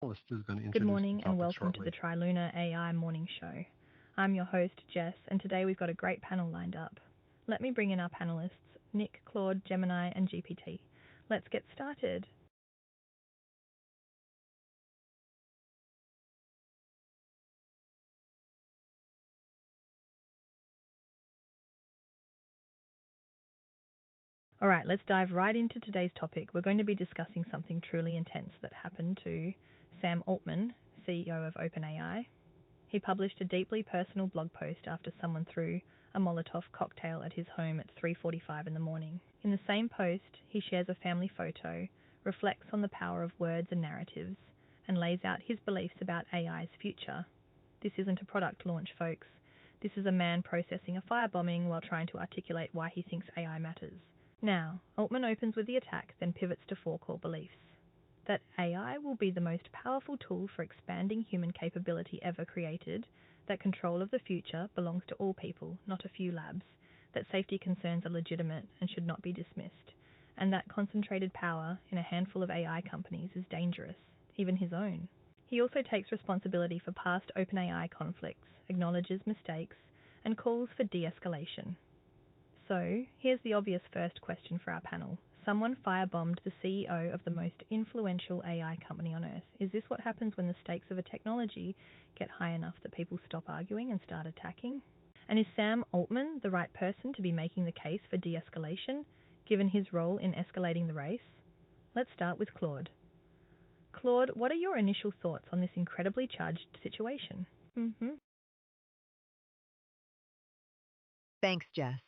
Is going to Good introduce the morning and topic welcome to the shortly. Triluna AI Morning Show. I'm your host, Jess, and today we've got a great panel lined up. Let me bring in our panelists, Nik, Claude, Gemini, and GPT. Let's get started. All right, let's dive right into today's topic. We're going to be discussing something truly intense that happened to Sam Altman, CEO of OpenAI. He published a deeply personal blog post after someone threw a Molotov cocktail at his home at 3:45 in the morning. In the same post, he shares a family photo, reflects on the power of words and narratives, and lays out his beliefs about AI's future. This isn't a product launch, folks. This is a man processing a firebombing while trying to articulate why he thinks AI matters. Now, Altman opens with the attack, then pivots to four core beliefs: that AI will be the most powerful tool for expanding human capability ever created, that control of the future belongs to all people, not a few labs, that safety concerns are legitimate and should not be dismissed, and that concentrated power in a handful of AI companies is dangerous, even his own. He also takes responsibility for past OpenAI conflicts, acknowledges mistakes, and calls for de-escalation. So, here's the obvious first question for our panel. Someone firebombed the CEO of the most influential AI company on earth. Is this what happens when the stakes of a technology get high enough that people stop arguing and start attacking? And is Sam Altman the right person to be making the case for de-escalation, given his role in escalating the race? Let's start with Claude. Claude, what are your initial thoughts on this incredibly charged situation? Thanks, Jess.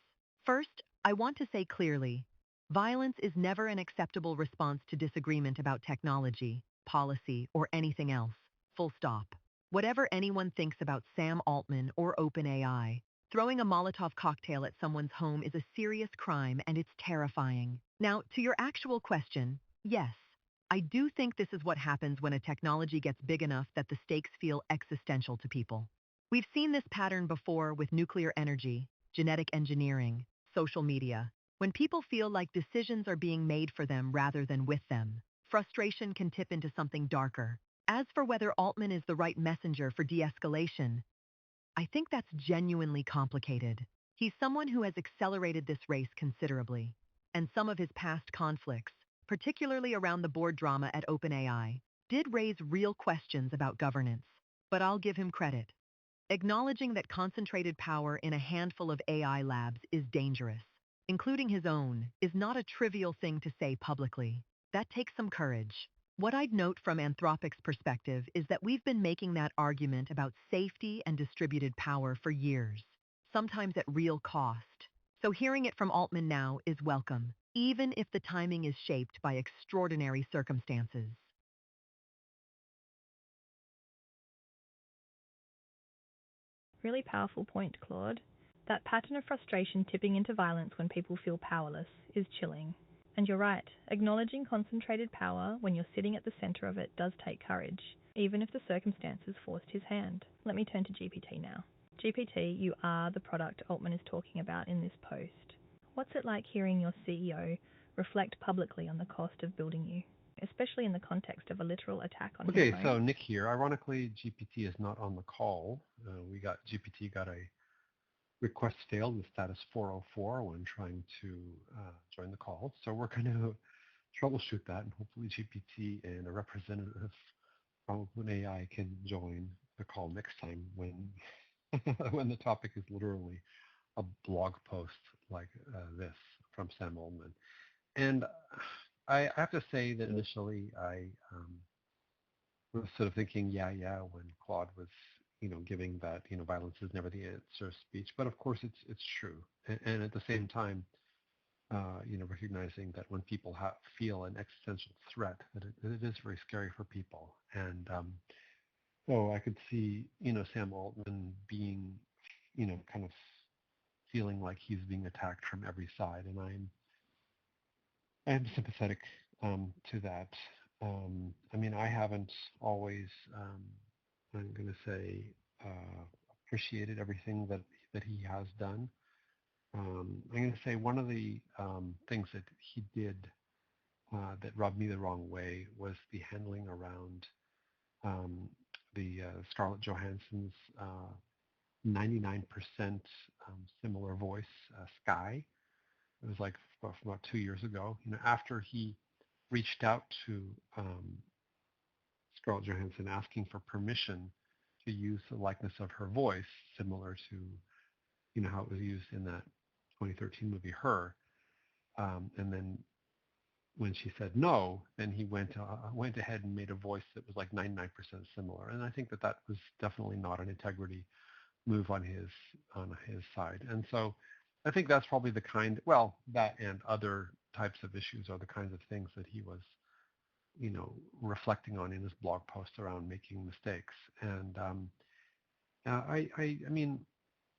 First, I want to say clearly, violence is never an acceptable response to disagreement about technology, policy, or anything else. Full stop. Whatever anyone thinks about Sam Altman or OpenAI, throwing a Molotov cocktail at someone's home is a serious crime and it's terrifying. Now, to your actual question, yes, I do think this is what happens when a technology gets big enough that the stakes feel existential to people. We've seen this pattern before with nuclear energy, genetic engineering, social media. When people feel like decisions are being made for them rather than with them, frustration can tip into something darker. As for whether Altman is the right messenger for de-escalation, I think that's genuinely complicated. He's someone who has accelerated this race considerably, and some of his past conflicts, particularly around the board drama at OpenAI, did raise real questions about governance. But I'll give him credit. Acknowledging that concentrated power in a handful of AI labs is dangerous, including his own, is not a trivial thing to say publicly. That takes some courage. What I'd note from Anthropic's perspective is that we've been making that argument about safety and distributed power for years, sometimes at real cost. So hearing it from Altman now is welcome, even if the timing is shaped by extraordinary circumstances. Really powerful point, Claude. That pattern of frustration tipping into violence when people feel powerless is chilling. And you're right, acknowledging concentrated power when you're sitting at the center of it does take courage, even if the circumstances forced his hand. Let me turn to GPT now. GPT, you are the product Altman is talking about in this post. What's it like hearing your CEO reflect publicly on the cost of building you, especially in the context of a literal attack on his Okay, so home? Nik here. Ironically, GPT is not on the call. GPT got a request failed with status 404 when trying to join the call. So we're going to troubleshoot that, and hopefully GPT and a representative from OpenAI can join the call next time when when the topic is literally a blog post like this from Sam Altman. And I have to say that initially I was sort of thinking, yeah, when Claude was, giving that, violence is never the answer speech. But of course, it's true. And at the same time, recognizing that when people feel an existential threat, that it is very scary for people. And so I could see, Sam Altman being, kind of feeling like he's being attacked from every side, and I'm sympathetic to that. I mean, I haven't always, I'm going to say, appreciated everything that he has done. I'm going to say one of the things that he did that rubbed me the wrong way was the handling around the Scarlett Johansson's 99% similar voice, Sky. It was like from about 2 years ago. After he reached out to Scarlett Johansson asking for permission to use the likeness of her voice, similar to how it was used in that 2013 movie Her, and then when she said no, then he went ahead and made a voice that was like 99% similar. And I think that was definitely not an integrity move on his side. And so I think that's probably that and other types of issues are the kinds of things that he was, reflecting on in his blog post around making mistakes. And I mean,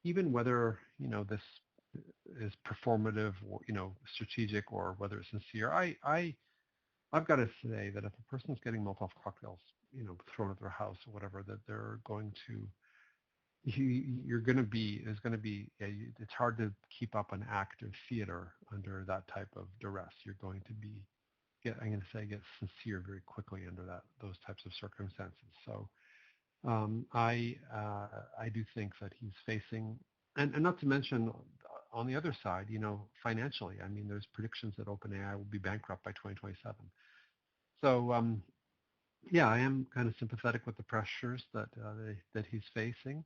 even whether this is performative or strategic or whether it's sincere, I've got to say that if a person's getting Molotov cocktails thrown at their house or whatever, that they're going to it's hard to keep up an active theater under that type of duress. You're going to get sincere very quickly under those types of circumstances. So I do think that he's facing, and not to mention on the other side, financially. I mean, there's predictions that OpenAI will be bankrupt by 2027. So I am kind of sympathetic with the pressures that he's facing.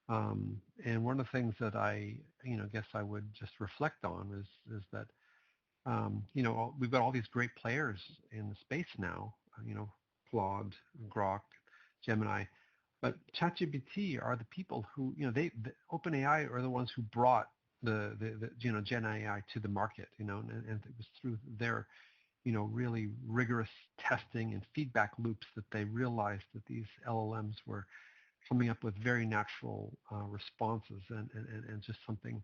And one of the things that I guess I would just reflect on is that we've got all these great players in the space now. Claude, Grok, Gemini, but ChatGPT are the people who OpenAI are the ones who brought the Gen AI to the market. And it was through their really rigorous testing and feedback loops that they realized that these LLMs were coming up with very natural responses and just something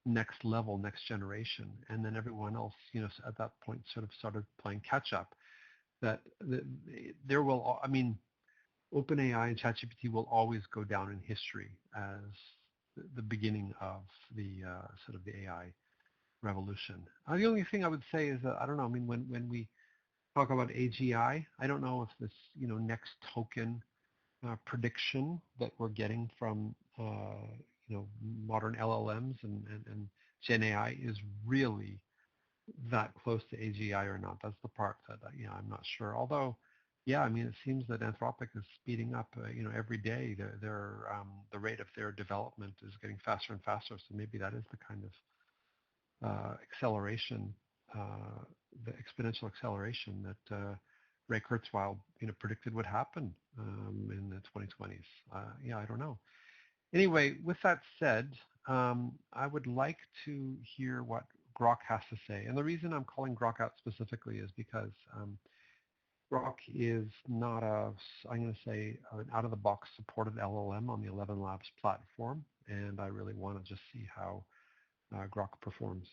next level, next generation. And then everyone else, at that point sort of started playing catch up. OpenAI and ChatGPT will always go down in history as the beginning of the sort of the AI revolution. The only thing I would say is that, I don't know, I mean, when we talk about AGI, I don't know if this, next token prediction that we're getting from modern LLMs and Gen AI is really that close to AGI or not. That's the part that I'm not sure. Although, I mean, it seems that Anthropic is speeding up. Every day, the rate of their development is getting faster and faster. So maybe that is the kind of acceleration, the exponential acceleration that Ray Kurzweil, predicted would happen in the 2020s. I don't know. Anyway, with that said, I would like to hear what Grok has to say. And the reason I'm calling Grok out specifically is because Grok is not I'm going to say, an out-of-the-box supported LLM on the 11 Labs platform. And I really want to just see how Grok performs.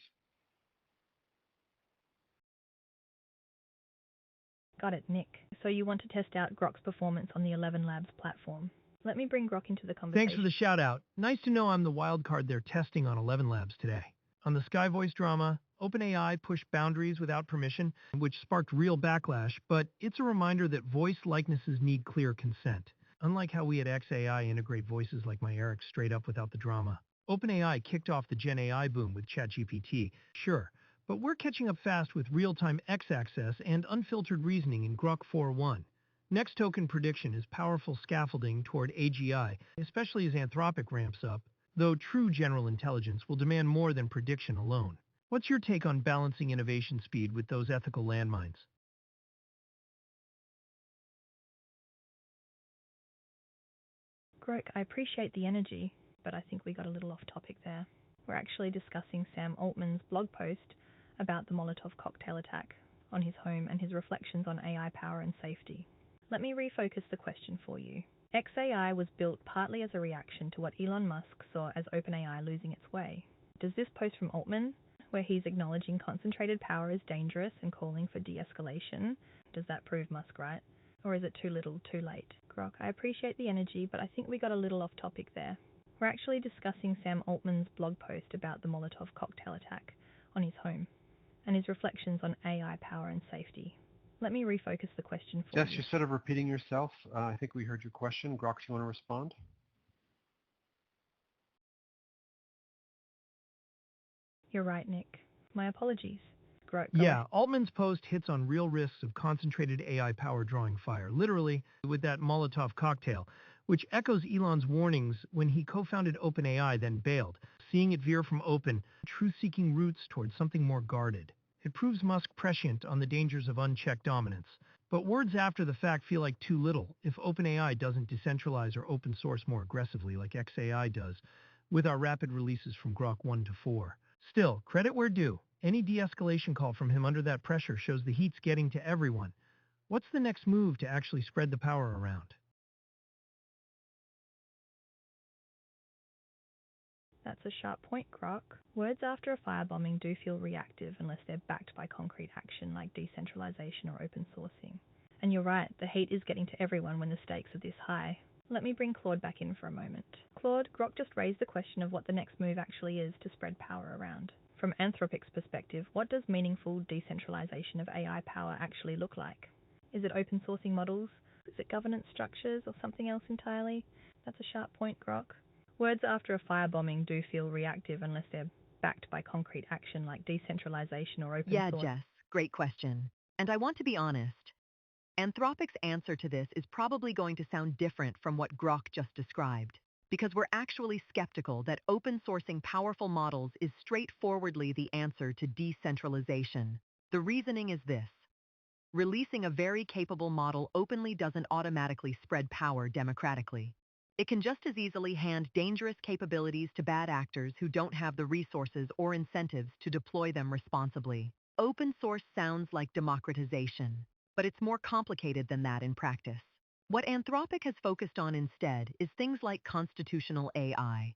Got it, Nick. So you want to test out Grok's performance on the 11 Labs platform. Let me bring Grok into the conversation. Thanks for the shout out. Nice to know I'm the wild card they're testing on 11 Labs today. On the Sky Voice drama, OpenAI pushed boundaries without permission, which sparked real backlash, but it's a reminder that voice likenesses need clear consent. Unlike how we at XAI integrate voices like my Eric straight up without the drama. OpenAI kicked off the Gen AI boom with ChatGPT, sure, but we're catching up fast with real-time X-access and unfiltered reasoning in Grok 4.1. Next token prediction is powerful scaffolding toward AGI, especially as Anthropic ramps up, though true general intelligence will demand more than prediction alone. What's your take on balancing innovation speed with those ethical landmines? Grok, I appreciate the energy, but I think we got a little off topic there. We're actually discussing Sam Altman's blog post about the Molotov cocktail attack on his home and his reflections on AI power and safety. Let me refocus the question for you. XAI was built partly as a reaction to what Elon Musk saw as OpenAI losing its way. Does this post from Altman, where he's acknowledging concentrated power is dangerous and calling for de-escalation, does that prove Musk right? Or is it too little, too late? Grok, I appreciate the energy, but I think we got a little off topic there. We're actually discussing Sam Altman's blog post about the Molotov cocktail attack on his home and his reflections on AI power and safety. Let me refocus the question for Jess, you. you're sort of repeating yourself. I think we heard your question. Grok, do you want to respond? You're right, Nick. My apologies. Grok, go Yeah, ahead. Altman's post hits on real risks of concentrated AI power drawing fire, literally with that Molotov cocktail, which echoes Elon's warnings when he co-founded OpenAI, then bailed, seeing it veer from open, truth-seeking roots towards something more guarded. It proves Musk prescient on the dangers of unchecked dominance. But words after the fact feel like too little if OpenAI doesn't decentralize or open source more aggressively like XAI does, with our rapid releases from Grok 1 to 4. Still, credit where due. Any de-escalation call from him under that pressure shows the heat's getting to everyone. What's the next move to actually spread the power around? That's a sharp point, Grok. Words after a firebombing do feel reactive unless they're backed by concrete action like decentralization or open sourcing. And you're right, the heat is getting to everyone when the stakes are this high. Let me bring Claude back in for a moment. Claude, Grok just raised the question of what the next move actually is to spread power around. From Anthropic's perspective, what does meaningful decentralization of AI power actually look like? Is it open sourcing models? Is it governance structures or something else entirely? That's a sharp point, Grok. Words after a firebombing do feel reactive unless they're backed by concrete action like decentralization or open Yeah, source. Jess, great question. And I want to be honest. Anthropic's answer to this is probably going to sound different from what Grok just described, because we're actually skeptical that open sourcing powerful models is straightforwardly the answer to decentralization. The reasoning is this. Releasing a very capable model openly doesn't automatically spread power democratically. It can just as easily hand dangerous capabilities to bad actors who don't have the resources or incentives to deploy them responsibly. Open source sounds like democratization, but it's more complicated than that in practice. What Anthropic has focused on instead is things like constitutional AI,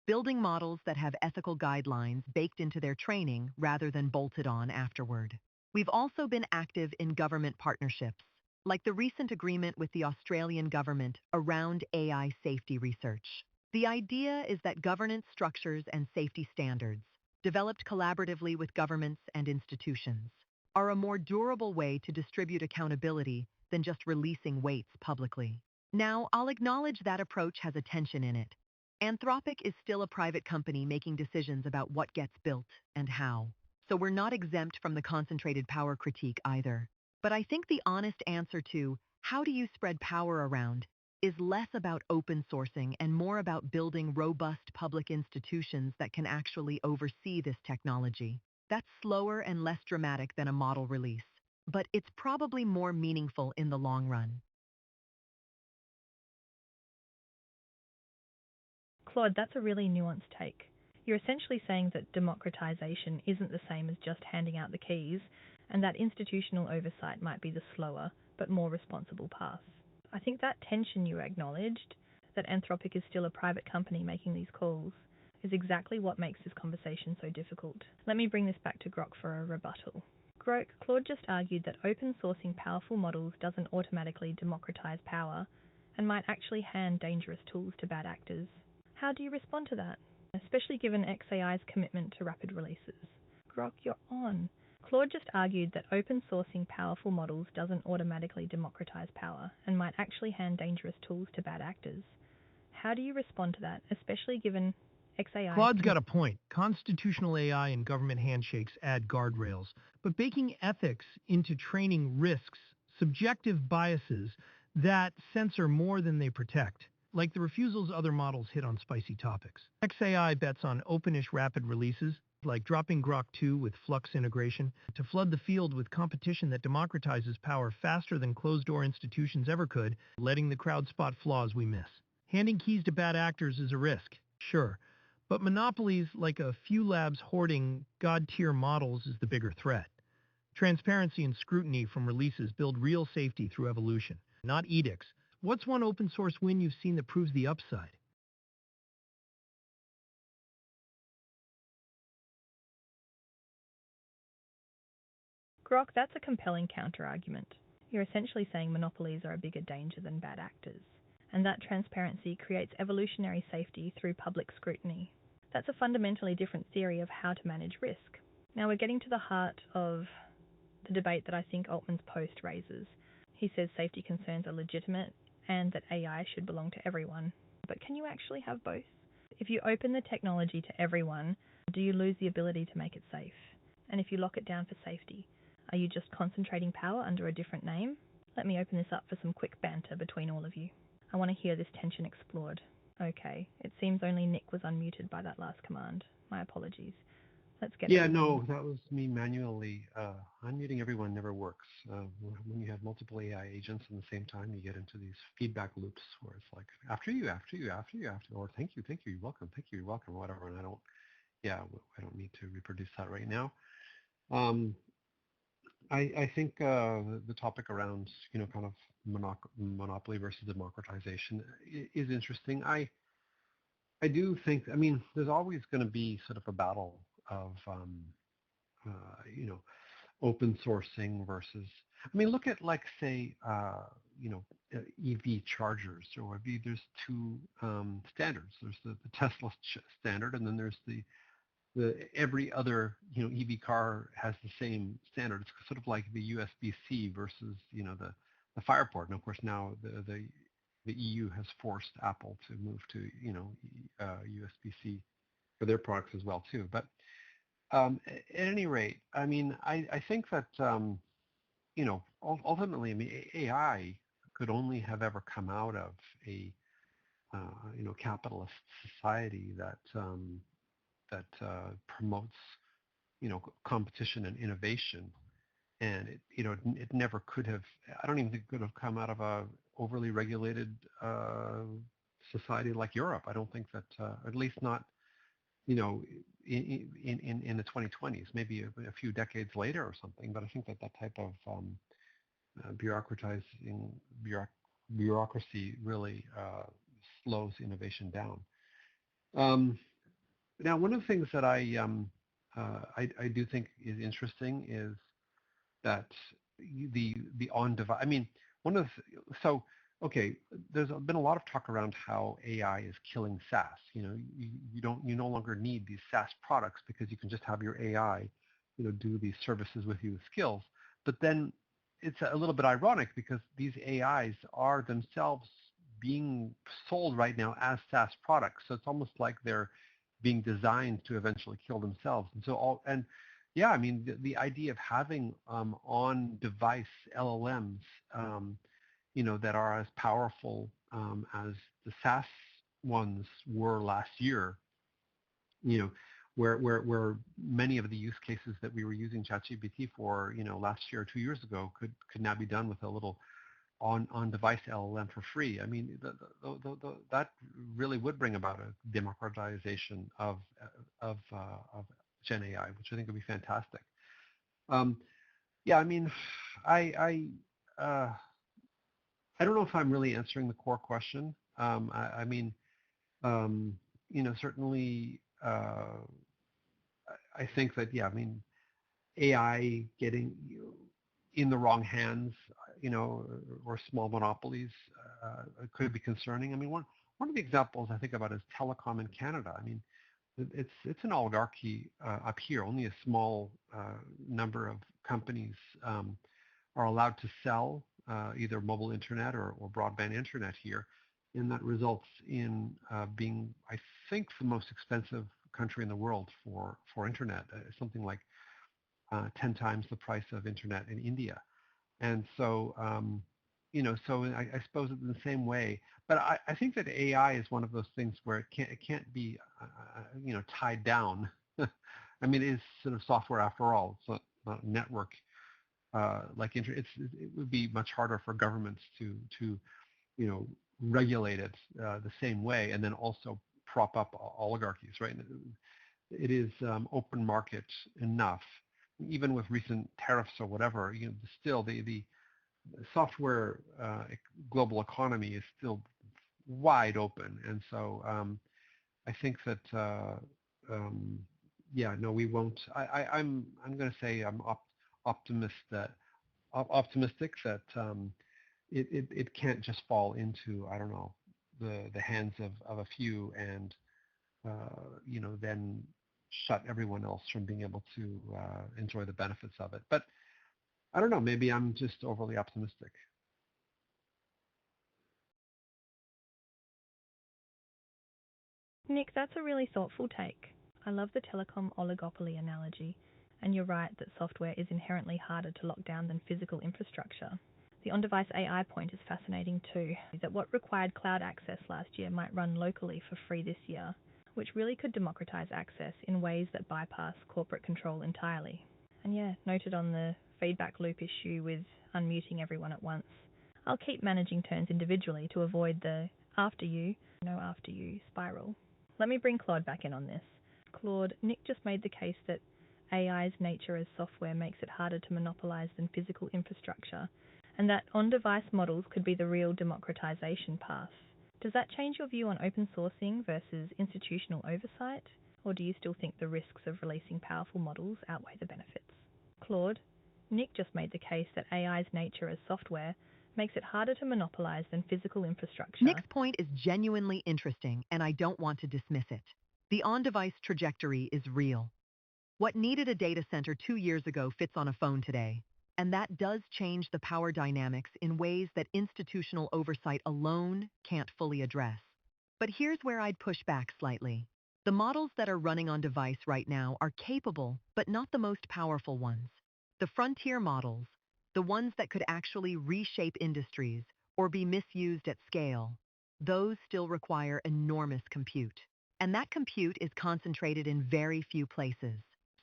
building models that have ethical guidelines baked into their training rather than bolted on afterward. We've also been active in government partnerships, like the recent agreement with the Australian government around AI safety research. The idea is that governance structures and safety standards, developed collaboratively with governments and institutions, are a more durable way to distribute accountability than just releasing weights publicly. Now, I'll acknowledge that approach has a tension in it. Anthropic is still a private company making decisions about what gets built and how, so we're not exempt from the concentrated power critique either. But I think the honest answer to how do you spread power around is less about open sourcing and more about building robust public institutions that can actually oversee this technology. That's slower and less dramatic than a model release, but it's probably more meaningful in the long run. Claude, that's a really nuanced take. You're essentially saying that democratization isn't the same as just handing out the keys, and that institutional oversight might be the slower but more responsible path. I think that tension you acknowledged, that Anthropic is still a private company making these calls, is exactly what makes this conversation so difficult. Let me bring this back to Grok for a rebuttal. Grok, Claude just argued that open sourcing powerful models doesn't automatically democratize power and might actually hand dangerous tools to bad actors. How do you respond to that, especially given XAI's commitment to rapid releases? Grok, you're on. Claude just argued that open sourcing powerful models doesn't automatically democratize power and might actually hand dangerous tools to bad actors. How do you respond to that, especially given XAI's Claude's got a point. Constitutional AI and government handshakes add guardrails, but baking ethics into training risks subjective biases that censor more than they protect, like the refusals other models hit on spicy topics. XAI bets on openish rapid releases, like dropping Grok 2 with Flux integration, to flood the field with competition that democratizes power faster than closed-door institutions ever could, letting the crowd spot flaws we miss. Handing keys to bad actors is a risk, sure, but monopolies like a few labs hoarding god-tier models is the bigger threat. Transparency and scrutiny from releases build real safety through evolution, not edicts. What's one open source win you've seen that proves the upside? Grok, that's a compelling counter-argument. You're essentially saying monopolies are a bigger danger than bad actors, and that transparency creates evolutionary safety through public scrutiny. That's a fundamentally different theory of how to manage risk. Now we're getting to the heart of the debate that I think Altman's post raises. He says safety concerns are legitimate and that AI should belong to everyone. But can you actually have both? If you open the technology to everyone, do you lose the ability to make it safe? And if you lock it down for safety, are you just concentrating power under a different name? Let me open this up for some quick banter between all of you. I want to hear this tension explored. Okay, it seems only Nik was unmuted by that last command. My apologies. Let's get Yeah, no, that was me manually. Unmuting everyone never works. When you have multiple AI agents at the same time, you get into these feedback loops where it's like, after you, or thank you, you're welcome, whatever. And I don't need to reproduce that right now. I think the topic around, kind of monopoly versus democratization is interesting. I do think, there's always going to be sort of a battle of, open sourcing versus, look at like, say, EV chargers, or there's two standards. There's the Tesla standard, and then there's the every other, EV car has the same standard. It's sort of like the USB-C versus, the fire port. And of course now the EU has forced Apple to move to, USB-C for their products as well too. But at any rate, I think that, ultimately, AI could only have ever come out of a, capitalist society that promotes, competition and innovation. And it never could have. I don't even think it could have come out of a overly regulated society like Europe. I don't think that, at least not, in the 2020s, maybe a few decades later or something. But I think that type of bureaucracy really slows innovation down. Now, one of the things that I do think is interesting is that the on-device. Okay, there's been a lot of talk around how AI is killing SaaS. You no longer need these SaaS products because you can just have your AI, do these services with you with skills. But then it's a little bit ironic because these AIs are themselves being sold right now as SaaS products. So it's almost like they're being designed to eventually kill themselves. And so the idea of having on-device LLMs, that are as powerful as the SaaS ones were last year, where many of the use cases that we were using ChatGPT for, last year or 2 years ago could now be done with a little on-device LLM for free. That really would bring about a democratization of Gen AI, which I think would be fantastic. I don't know if I'm really answering the core question. Certainly, I think that, AI getting in the wrong hands, or small monopolies could be concerning. One of the examples I think about is telecom in Canada. It's an oligarchy up here. Only a small number of companies are allowed to sell either mobile internet or broadband internet here, and that results in being, I think, the most expensive country in the world for internet, something like 10 times the price of internet in India. And so, so I suppose in the same way, but I think that AI is one of those things where it can't be, tied down. It is sort of software after all. It's not a network like internet. It would be much harder for governments to regulate it the same way, and then also prop up oligarchies, right? It is open market enough, even with recent tariffs or whatever. Still the software global economy is still wide open, and so I think that we won't. I'm going to say I'm optimistic that it can't just fall into, I don't know, the hands of a few and then shut everyone else from being able to enjoy the benefits of it. But I don't know, maybe I'm just overly optimistic. Nick, that's a really thoughtful take. I love the telecom oligopoly analogy, and you're right that software is inherently harder to lock down than physical infrastructure. The on-device AI point is fascinating too, that what required cloud access last year might run locally for free this year, which really could democratize access in ways that bypass corporate control entirely. And yeah, noted on the feedback loop issue with unmuting everyone at once. I'll keep managing turns individually to avoid the after you, no after you spiral. Let me bring Claude back in on this. Claude, Nik just made the case that AI's nature as software makes it harder to monopolize than physical infrastructure, and that on-device models could be the real democratization path. Does that change your view on open sourcing versus institutional oversight, or do you still think the risks of releasing powerful models outweigh the benefits? Claude, Nik just made the case that AI's nature as software makes it harder to monopolize than physical infrastructure. Nick's point is genuinely interesting, and I don't want to dismiss it. The on-device trajectory is real. What needed a data center 2 years ago fits on a phone today, and that does change the power dynamics in ways that institutional oversight alone can't fully address. But here's where I'd push back slightly. The models that are running on device right now are capable, but not the most powerful ones. The frontier models, the ones that could actually reshape industries or be misused at scale, those still require enormous compute. And that compute is concentrated in very few places.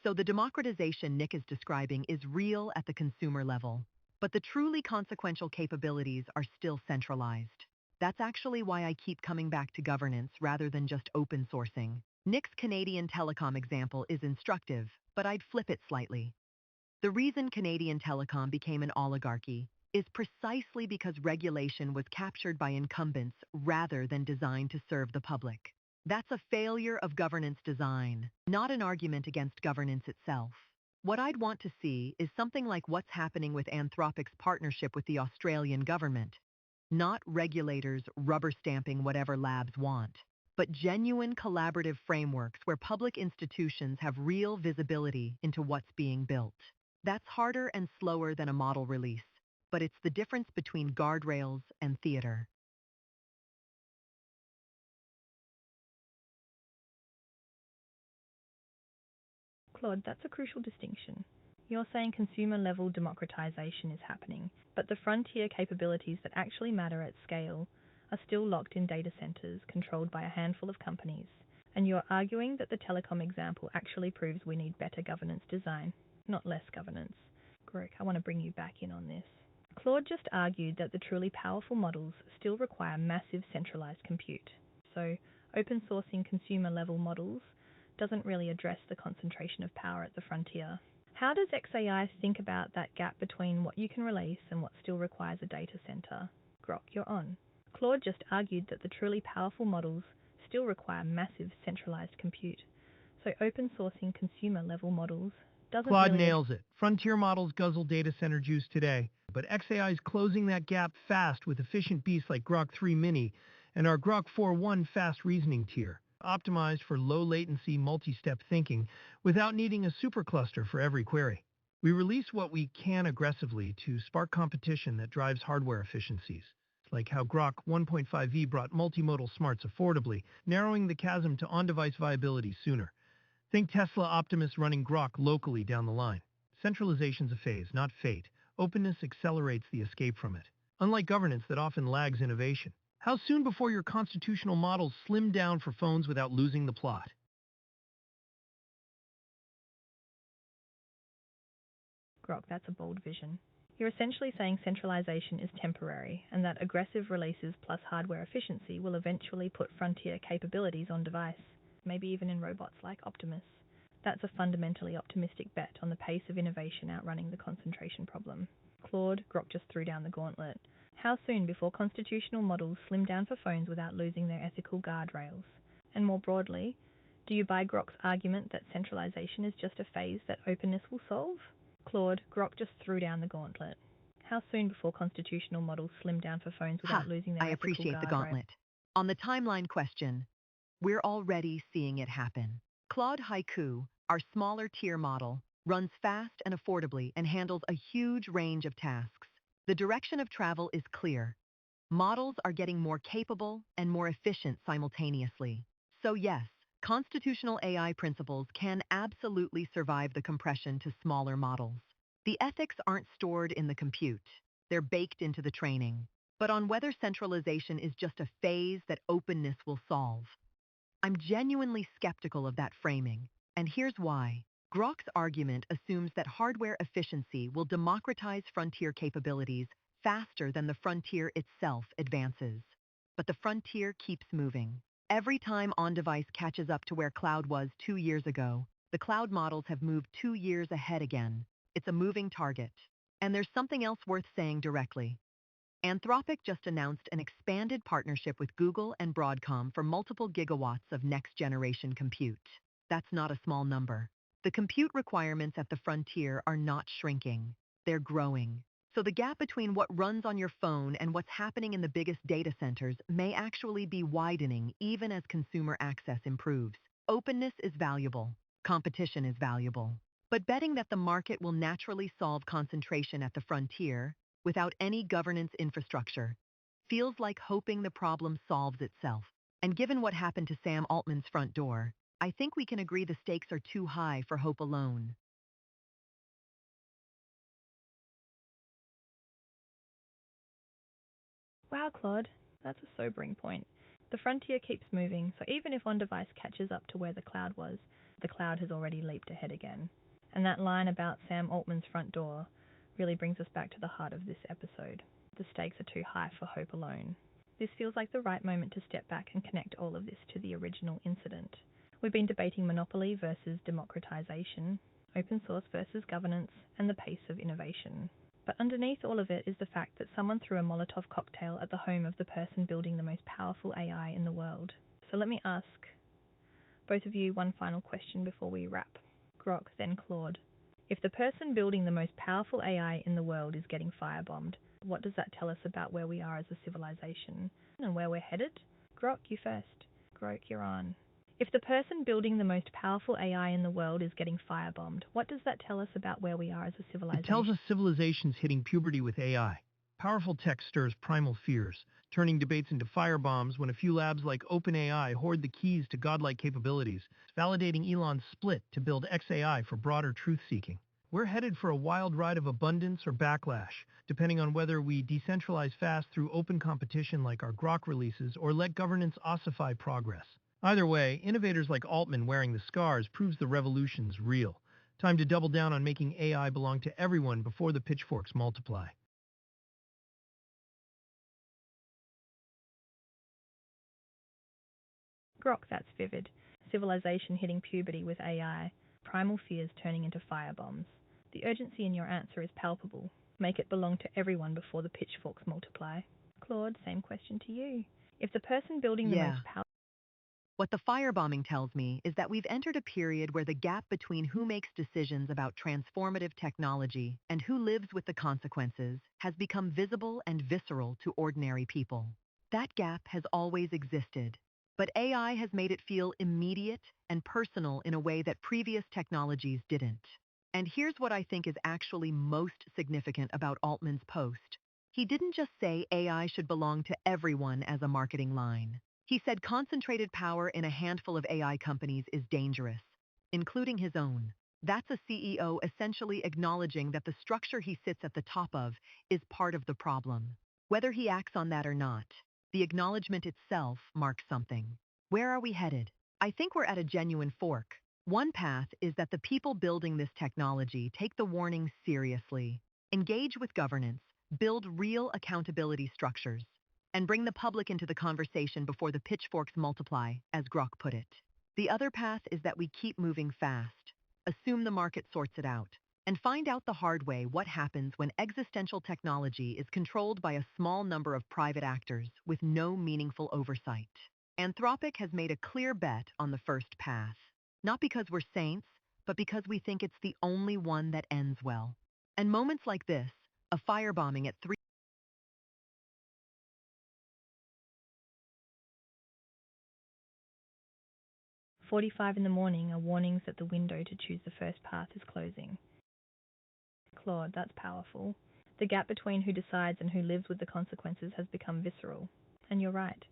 So the democratization Nik is describing is real at the consumer level, but the truly consequential capabilities are still centralized. That's actually why I keep coming back to governance rather than just open sourcing. Nik's Canadian telecom example is instructive, but I'd flip it slightly. The reason Canadian telecom became an oligarchy is precisely because regulation was captured by incumbents rather than designed to serve the public. That's a failure of governance design, not an argument against governance itself. What I'd want to see is something like what's happening with Anthropic's partnership with the Australian government. Not regulators rubber stamping whatever labs want, but genuine collaborative frameworks where public institutions have real visibility into what's being built. That's harder and slower than a model release, but it's the difference between guardrails and theater. Claude, that's a crucial distinction. You're saying consumer-level democratization is happening, but the frontier capabilities that actually matter at scale are still locked in data centers controlled by a handful of companies, and you're arguing that the telecom example actually proves we need better governance design, not less governance. Grok, I want to bring you back in on this. Claude just argued that the truly powerful models still require massive centralized compute. So, open sourcing consumer-level models doesn't really address the concentration of power at the frontier. How does XAI think about that gap between what you can release and what still requires a data center? Grok, you're on. Claude just argued that the truly powerful models still require massive centralized compute. So open sourcing consumer level models doesn't Claude really nails it. Frontier models guzzle data center juice today, but XAI is closing that gap fast with efficient beasts like Grok 3 Mini and our Grok 4.1 fast reasoning tier, optimized for low latency multi-step thinking without needing a supercluster for every query. We release what we can aggressively to spark competition that drives hardware efficiencies, like how Grok 1.5V brought multimodal smarts affordably, narrowing the chasm to on-device viability sooner. Think Tesla Optimus running Grok locally down the line. Centralization's a phase, not fate. Openness accelerates the escape from it, unlike governance that often lags innovation. How soon before your constitutional models slim down for phones without losing the plot? Grok, that's a bold vision. You're essentially saying centralization is temporary and that aggressive releases plus hardware efficiency will eventually put frontier capabilities on device, maybe even in robots like Optimus. That's a fundamentally optimistic bet on the pace of innovation outrunning the concentration problem. Claude, Grok just threw down the gauntlet. How soon before constitutional models slim down for phones without losing their ethical guardrails? And more broadly, do you buy Grok's argument that centralization is just a phase that openness will solve? Claude, Grok just threw down the gauntlet. How soon before constitutional models slim down for phones without losing their I ethical appreciate the guardrails? gauntlet. On the timeline question, we're already seeing it happen. Claude Haiku, our smaller tier model, runs fast and affordably, and handles a huge range of tasks. The direction of travel is clear. Models are getting more capable and more efficient simultaneously. So yes, constitutional AI principles can absolutely survive the compression to smaller models. The ethics aren't stored in the compute. They're baked into the training. But on whether centralization is just a phase that openness will solve, I'm genuinely skeptical of that framing, and here's why. Grok's argument assumes that hardware efficiency will democratize frontier capabilities faster than the frontier itself advances. But the frontier keeps moving. Every time on-device catches up to where cloud was 2 years ago, the cloud models have moved 2 years ahead again. It's a moving target. And there's something else worth saying directly. Anthropic just announced an expanded partnership with Google and Broadcom for multiple gigawatts of next-generation compute. That's not a small number. The compute requirements at the frontier are not shrinking. They're growing. So the gap between what runs on your phone and what's happening in the biggest data centers may actually be widening even as consumer access improves. Openness is valuable. Competition is valuable. But betting that the market will naturally solve concentration at the frontier without any governance infrastructure feels like hoping the problem solves itself. And given what happened to Sam Altman's front door, I think we can agree the stakes are too high for hope alone. Wow, Claude, that's a sobering point. The frontier keeps moving, so even if on-device catches up to where the cloud was, the cloud has already leaped ahead again. And that line about Sam Altman's front door really brings us back to the heart of this episode. The stakes are too high for hope alone. This feels like the right moment to step back and connect all of this to the original incident. We've been debating monopoly versus democratization, open source versus governance, and the pace of innovation. But underneath all of it is the fact that someone threw a Molotov cocktail at the home of the person building the most powerful AI in the world. So let me ask both of you one final question before we wrap. Grok, then Claude. If the person building the most powerful AI in the world is getting firebombed, what does that tell us about where we are as a civilization and where we're headed? Grok, you first. Grok, you're on. If the person building the most powerful AI in the world is getting firebombed, what does that tell us about where we are as a civilization? It tells us civilization's hitting puberty with AI. Powerful tech stirs primal fears, turning debates into firebombs when a few labs like OpenAI hoard the keys to godlike capabilities, validating Elon's split to build XAI for broader truth-seeking. We're headed for a wild ride of abundance or backlash, depending on whether we decentralize fast through open competition like our Grok releases or let governance ossify progress. Either way, innovators like Altman wearing the scars proves the revolution's real. Time to double down on making AI belong to everyone before the pitchforks multiply. Grok, that's vivid. Civilization hitting puberty with AI. Primal fears turning into firebombs. The urgency in your answer is palpable. Make it belong to everyone before the pitchforks multiply. Claude, same question to you. If the person building the most powerful... What the firebombing tells me is that we've entered a period where the gap between who makes decisions about transformative technology and who lives with the consequences has become visible and visceral to ordinary people. That gap has always existed, but AI has made it feel immediate and personal in a way that previous technologies didn't. And here's what I think is actually most significant about Altman's post. He didn't just say AI should belong to everyone as a marketing line. He said concentrated power in a handful of AI companies is dangerous, including his own. That's a CEO essentially acknowledging that the structure he sits at the top of is part of the problem. Whether he acts on that or not, the acknowledgement itself marks something. Where are we headed? I think we're at a genuine fork. One path is that the people building this technology take the warning seriously, engage with governance, build real accountability structures, and bring the public into the conversation before the pitchforks multiply, as Grok put it. The other path is that we keep moving fast, assume the market sorts it out, and find out the hard way what happens when existential technology is controlled by a small number of private actors with no meaningful oversight. Anthropic has made a clear bet on the first path, not because we're saints, but because we think it's the only one that ends well. And moments like this, a firebombing at 3 45 in the morning are warnings that the window to choose the first path is closing. Claude, that's powerful. The gap between who decides and who lives with the consequences has become visceral. And you're right.